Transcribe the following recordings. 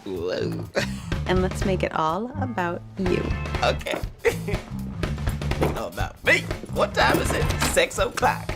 Whoa. And let's make it all about you. Okay. Make it all about me. What time is it? 6 o'clock.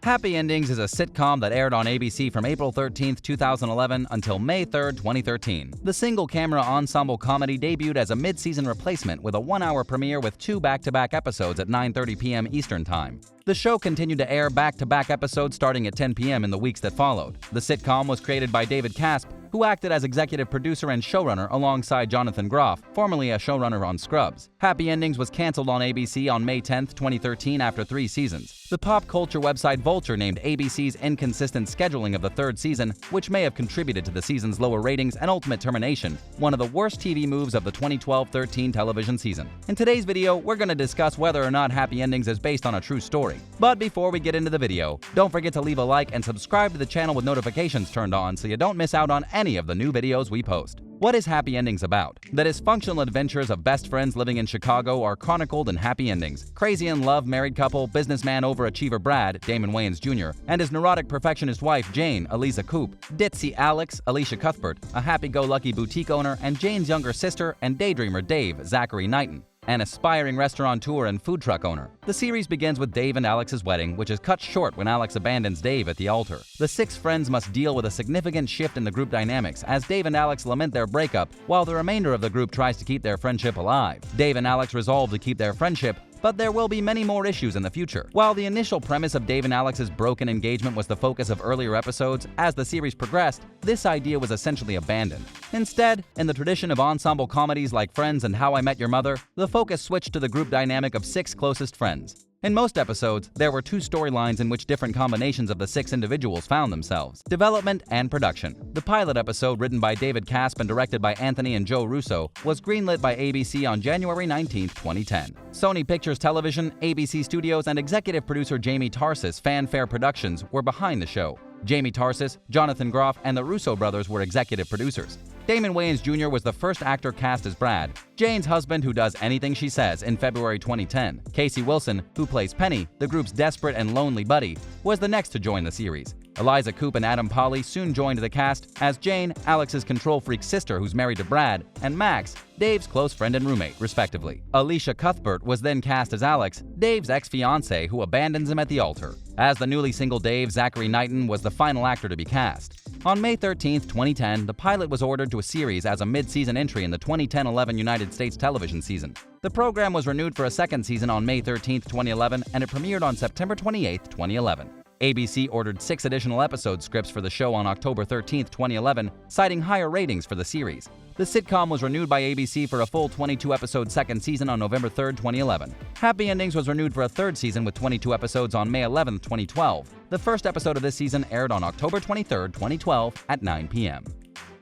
Happy Endings is a sitcom that aired on ABC from April 13, 2011 until May 3, 2013. The single-camera ensemble comedy debuted as a mid-season replacement with a 1-hour premiere with 2 back-to-back episodes at 9:30 p.m. Eastern Time. The show continued to air back-to-back episodes starting at 10 p.m. in the weeks that followed. The sitcom was created by David Casp, who acted as executive producer and showrunner alongside Jonathan Groff, formerly a showrunner on Scrubs. Happy Endings was canceled on ABC on May 10, 2013 after 3 seasons. The pop culture website Vulture named ABC's inconsistent scheduling of the 3rd season, which may have contributed to the season's lower ratings and ultimate termination, one of the worst TV moves of the 2012-13 television season. In today's video, we're going to discuss whether or not Happy Endings is based on a true story. But before we get into the video, don't forget to leave a like and subscribe to the channel with notifications turned on so you don't miss out on any of the new videos we post. What is Happy Endings about? The dysfunctional adventures of best friends living in Chicago are chronicled in Happy Endings. Crazy in love married couple, businessman overachiever Brad, Damon Wayans Jr., and his neurotic perfectionist wife Jane, Eliza Coupe. Ditzy Alex, Elisha Cuthbert, a happy-go-lucky boutique owner, and Jane's younger sister and daydreamer Dave, Zachary Knighton, an aspiring restaurateur and food truck owner. The series begins with Dave and Alex's wedding, which is cut short when Alex abandons Dave at the altar. The 6 friends must deal with a significant shift in the group dynamics as Dave and Alex lament their breakup, while the remainder of the group tries to keep their friendship alive. Dave and Alex resolve to keep their friendship, but there will be many more issues in the future. While the initial premise of Dave and Alex's broken engagement was the focus of earlier episodes, as the series progressed, this idea was essentially abandoned. Instead, in the tradition of ensemble comedies like Friends and How I Met Your Mother, the focus switched to the group dynamic of 6 closest friends. In most episodes, there were 2 storylines in which different combinations of the 6 individuals found themselves: development and production. The pilot episode, written by David Casp and directed by Anthony and Joe Russo, was greenlit by ABC on January 19, 2010. Sony Pictures Television, ABC Studios, and executive producer Jamie Tarsis Fanfare Productions were behind the show. Jamie Tarsis, Jonathan Groff, and the Russo brothers were executive producers. Damon Wayans Jr. was the first actor cast as Brad, Jane's husband who does anything she says, in February 2010. Casey Wilson, who plays Penny, the group's desperate and lonely buddy, was the next to join the series. Eliza Coupe and Adam Polly soon joined the cast as Jane, Alex's control freak sister who's married to Brad, and Max, Dave's close friend and roommate, respectively. Elisha Cuthbert was then cast as Alex, Dave's ex-fiancée who abandons him at the altar. As the newly single Dave, Zachary Knighton was the final actor to be cast. On May 13, 2010, the pilot was ordered to a series as a mid-season entry in the 2010-11 United States television season. The program was renewed for a second season on May 13, 2011, and it premiered on September 28, 2011. ABC ordered 6 additional episode scripts for the show on October 13, 2011, citing higher ratings for the series. The sitcom was renewed by ABC for a full 22-episode second season on November 3, 2011. Happy Endings was renewed for a 3rd season with 22 episodes on May 11, 2012. The first episode of this season aired on October 23, 2012 at 9 p.m.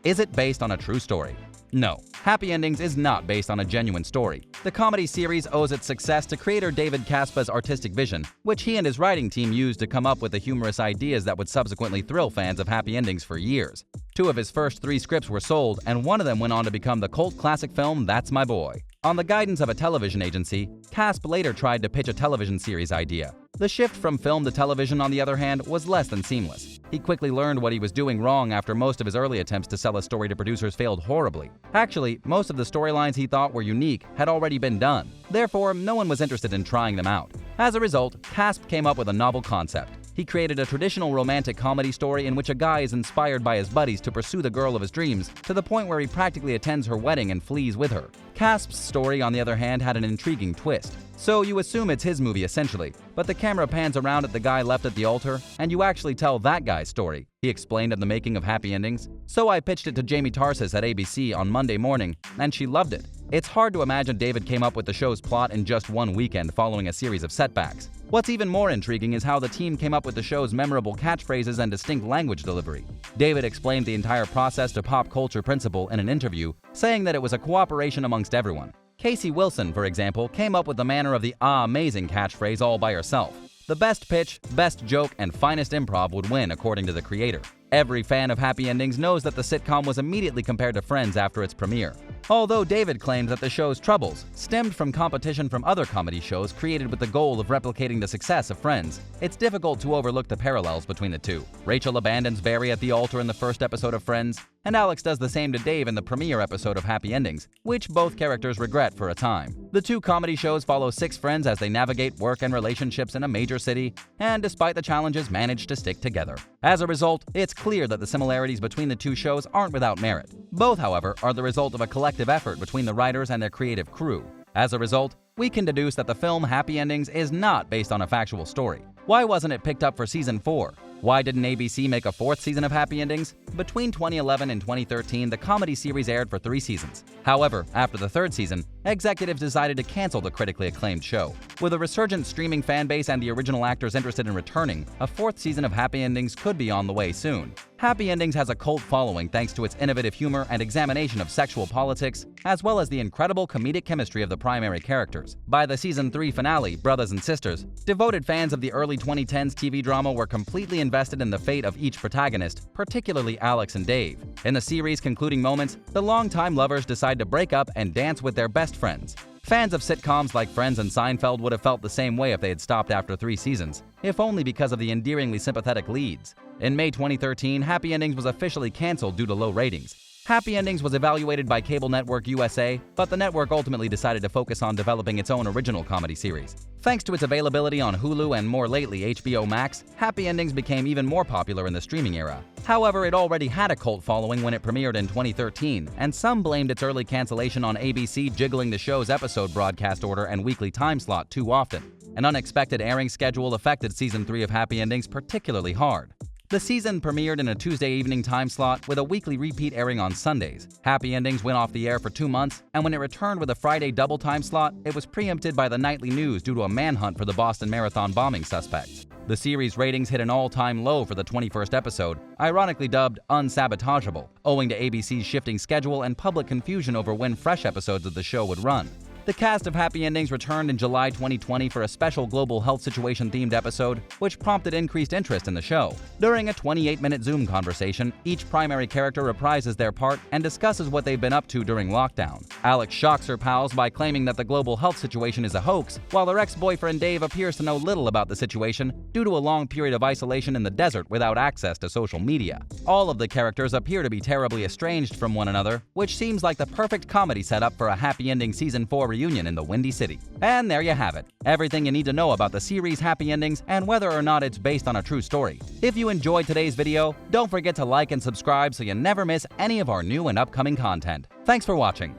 Is it based on a true story? No, Happy Endings is not based on a genuine story. The comedy series owes its success to creator David Caspa's artistic vision, which he and his writing team used to come up with the humorous ideas that would subsequently thrill fans of Happy Endings for years. 2 of his first 3 scripts were sold, and one of them went on to become the cult classic film That's My Boy. On the guidance of a television agency, Casp later tried to pitch a television series idea. The shift from film to television, on the other hand, was less than seamless. He quickly learned what he was doing wrong after most of his early attempts to sell a story to producers failed horribly. Actually, most of the storylines he thought were unique had already been done. Therefore, no one was interested in trying them out. As a result, Casp came up with a novel concept. He created a traditional romantic comedy story in which a guy is inspired by his buddies to pursue the girl of his dreams, to the point where he practically attends her wedding and flees with her. Casp's story, on the other hand, had an intriguing twist. So you assume it's his movie essentially, but the camera pans around at the guy left at the altar, and you actually tell that guy's story, he explained at the making of Happy Endings. So I pitched it to Jamie Tarsis at ABC on Monday morning, and she loved it. It's hard to imagine David came up with the show's plot in just one weekend following a series of setbacks. What's even more intriguing is how the team came up with the show's memorable catchphrases and distinct language delivery. David explained the entire process to Pop Culture Principle in an interview, saying that it was a cooperation amongst everyone. Casey Wilson, for example, came up with the manner of the amazing catchphrase all by herself. The best pitch, best joke, and finest improv would win, according to the creator. Every fan of Happy Endings knows that the sitcom was immediately compared to Friends after its premiere. Although David claimed that the show's troubles stemmed from competition from other comedy shows created with the goal of replicating the success of Friends, it's difficult to overlook the parallels between the two. Rachel abandons Barry at the altar in the first episode of Friends, and Alex does the same to Dave in the premiere episode of Happy Endings, which both characters regret for a time. The two comedy shows follow 6 friends as they navigate work and relationships in a major city, and despite the challenges, manage to stick together. As a result, it's clear that the similarities between the two shows aren't without merit. Both, however, are the result of a collective effort between the writers and their creative crew. As a result, we can deduce that the film Happy Endings is not based on a factual story. Why wasn't it picked up for season 4? Why didn't ABC make a 4th season of Happy Endings? Between 2011 and 2013, the comedy series aired for 3 seasons. However, after the 3rd season, executives decided to cancel the critically acclaimed show. With a resurgent streaming fan base and the original actors interested in returning, a 4th season of Happy Endings could be on the way soon. Happy Endings has a cult following thanks to its innovative humor and examination of sexual politics, as well as the incredible comedic chemistry of the primary characters. By the season 3 finale, Brothers and Sisters, devoted fans of the early 2010s TV drama were completely invested in the fate of each protagonist, particularly Alex and Dave. In the series' concluding moments, the longtime lovers decide to break up and dance with their best friends. Fans of sitcoms like Friends and Seinfeld would have felt the same way if they had stopped after 3 seasons, if only because of the endearingly sympathetic leads. In May 2013, Happy Endings was officially canceled due to low ratings. Happy Endings was evaluated by cable network USA, but the network ultimately decided to focus on developing its own original comedy series. Thanks to its availability on Hulu and more lately HBO Max, Happy Endings became even more popular in the streaming era. However, it already had a cult following when it premiered in 2013, and some blamed its early cancellation on ABC jiggling the show's episode broadcast order and weekly time slot too often. An unexpected airing schedule affected season 3 of Happy Endings particularly hard. The season premiered in a Tuesday evening time slot with a weekly repeat airing on Sundays. Happy Endings went off the air for 2 months, and when it returned with a Friday double time slot, it was preempted by the nightly news due to a manhunt for the Boston Marathon bombing suspects. The series' ratings hit an all-time low for the 21st episode, ironically dubbed unsabotageable, owing to ABC's shifting schedule and public confusion over when fresh episodes of the show would run. The cast of Happy Endings returned in July 2020 for a special global health situation-themed episode, which prompted increased interest in the show. During a 28-minute Zoom conversation, each primary character reprises their part and discusses what they've been up to during lockdown. Alex shocks her pals by claiming that the global health situation is a hoax, while her ex-boyfriend Dave appears to know little about the situation due to a long period of isolation in the desert without access to social media. All of the characters appear to be terribly estranged from one another, which seems like the perfect comedy setup for a Happy Ending Season 4 reunion in the Windy City. And there you have it. Everything you need to know about the series Happy Endings and whether or not it's based on a true story. If you enjoyed today's video, don't forget to like and subscribe so you never miss any of our new and upcoming content. Thanks for watching.